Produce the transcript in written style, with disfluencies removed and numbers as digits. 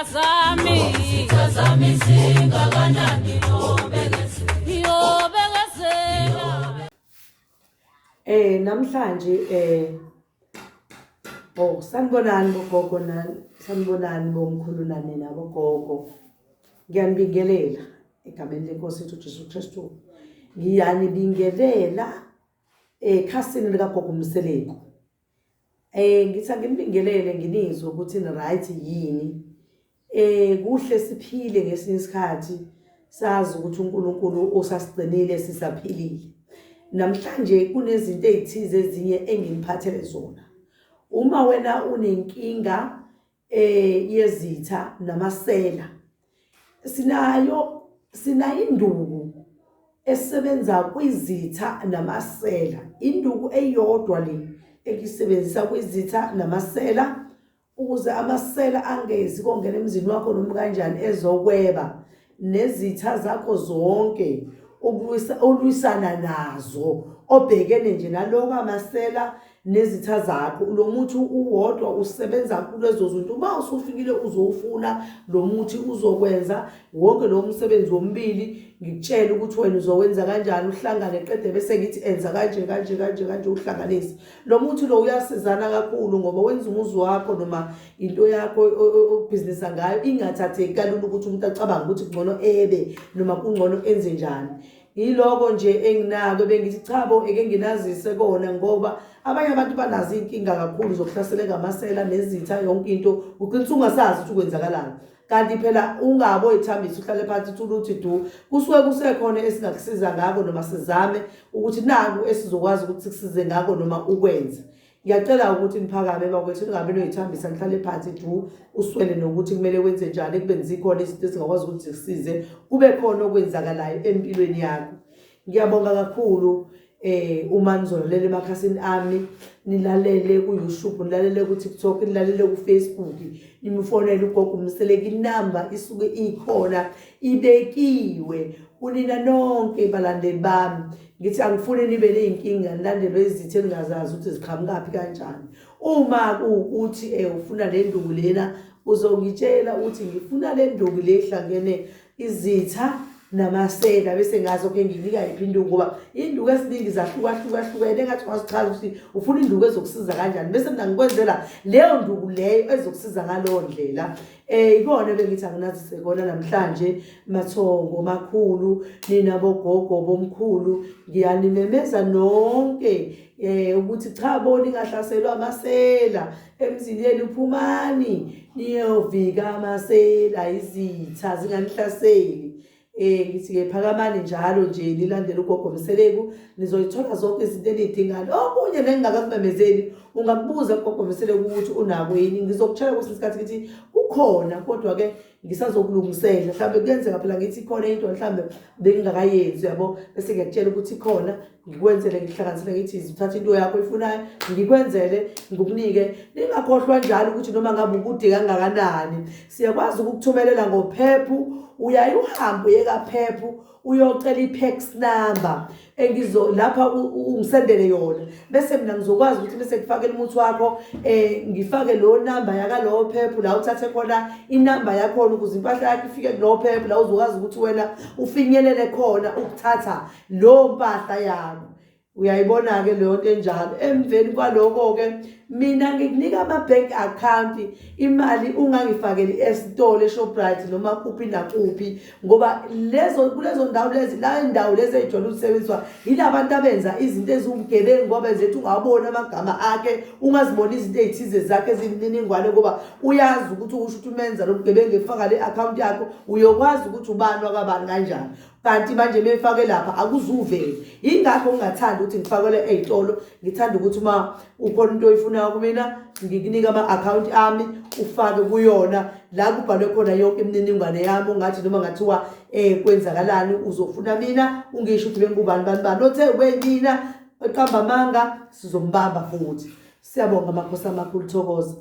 zami zingakanani yobegezela. Namhlanje sanibonani bogogo sanibonani bomkhulu nani nabo gogo. Ngiyanibingelela egameni lenkosi yethu Jesu Kristu. Ngiyanibingelela ekhasini lika Gogo Mseleku. Ngithi ngibingelele nginizwe ukuthi ni right yini. Kuhle siphile ngesinye isikhathi sazi ukuthi uNkulunkulu osasigcinile sisaphilile. Namhlanje kunezinto ezithize ezinye engiphathele zona. Uma wena unenkinga yezitha NamaSela, sinayo induku esebenza kwizitha NamaSela. Induku eyodwa le ekisebenzisa kwizitha NamaSela ukuze amasela angezi kongena emzini wakho noma kanjani ezokweba nezitha zakho zonke olwisana nazo obhekene nje naloko amasela nezitha zakho. Lo muthi uwodwa usebenza kulezo zinto. Uma usufikile uzofuna lo muthi uzokwenza wonke lo msebenzi wombili. Ngikutshela ukuthi wena uzowenza kanjani, uhlangane qede bese ngithi enza kanje uhlanganise. Lo muthi lo uyasizana kakhulu ngoba wenza umuzi wakho noma into yakho business ngayo ingathatheki kalula ukuthi umuntu acabanga ukuthi ngcono ebe noma kungcono enze njani. Yiloko nje enginako bengithi chabo eke nginazise kona ngoba abanye abantu banazo inkinga kakhulu zokuhlaseleka amasela nezitha yonke into uqinisa ungasazi ukuthi kwenzakalani. Kanti phela ungabo ithambisa uhlale phansi uthi du kusuke kusekhona esingakusiza ngako noma sizame ukuthi naku esizokwazi ukuthi sikusize ngako noma ukwenza. Ngiyacela ukuthi niphakame bakwethu ningabe noyithambisa nihlale phansi du uswele nokuthi kumele wenze njani kubenza ikhona izinto esingakwazi ukuthi sikusize kube khona okwenzakalayo empilweni yakho. Ngiyabonga kakhulu uma nizolalela emakhasini ami, nilalele ku YouTube, nilalele ku TikTok, nilalele ku Facebook, nimfonele ugogo Mseleku. Inamba isuke ikhona ibekiwe kunina nonke balandeli bami. Ngithi angifuni nibe neyinkinga nilandele izithe engazazi ukuthi ziqhamukapi kanjani. Uma kuukuthi ufuna le nduku lena uzongitshela ukuthi ngifuna le nduku le ehlangene izitha NamaSela bese ngazo ke nginika iphinduko ngoba induku esiningi zahlukahlukene engathi ngasichaza ukuthi ufuna induku ezokusiza kanjani bese mina ngikwenzela leyo nduku leyo ezokusiza ngalowo ndlela. Ikona bengithi anginazise kona namhlanje mathongo makhulu nina bogogo bomkhulu. Ngiyanimemeza nonke ukuthi cha bona ingahlaselwa amasela emzini yenu, phumani niyovika amasela izitha zinganihlaseli. Ngithi ke phakamani njalo nje nilandele ugogo Mseleku nizoyithola zonke izinto enidingayo. Okunye nengingakakumemezeli ungakubuza ugogo Mseleku ukuthi unako yini. Ngizokutshela kwesinye isikhathi ngithi kukhona kodwa ke ngisazokulungisela mhlambe kuyenzeka phela ngithi khona into mhlambe bengingakayenzi yabo bese ngiyakutshela ukuthi khona ngikwenzele ngihlanganisele ngithi izithatha into yakho efunayo ngikwenzele ngikukunike. Ningakhohlwa njalo ukuthi noma ngabe ukude kangakanani siyakwazi ukukuthumelela ngophephu. Uyaye uhambe yekaphephu uyocela iPax number lapha ungisendele yona bese mina ngizokwazi ukuthi bese ngifakele umuthi wakho ngifake lo number yaka lo phephu la uthathe khona inamba yakho ukuze impahla yakho ifike kulo phephu la uzokwazi ukuthi wena ufinyelele khona ukuthatha lo mpahla yakho. Uyayibona ke leyo nto enjalo. Emveni kwaloko ke mina ngikunika ama bank account imali ungangifakeli esitolo eShoprite noma kuphi nakuphi ngoba kulezo ndawo lezi la indawo lezi ejwayele ukusebenziswa yilabantu abenza izinto eziwubugebengu ngoba benzethu ungabona amagama akhe ungazibona izinto ezithize zakhe ezimininingwane ngoba uyazi ukuthi usho ukuthi umenza lo bugebengu efaka le account yakho uyokwazi ukuthi ubani wakabani kanjani. Kanti manje mefake lapha akuzuveli. Ingakho ngingathanda ukuthi ngifakele ezitolo. Ngithanda ukuthi uma ukhona into oyifunayo kumina ngikunika ama account ami ufake kuyona la kubhalwe khona yonke imininingwane yami ungathi noma ngathiwa kwenzakalani uzofuna mina ungisho ukuthi bengubani bani othe wenina eqamba manga sizombamba futhi. Siyabonga makhosi amakhulu, thokoza.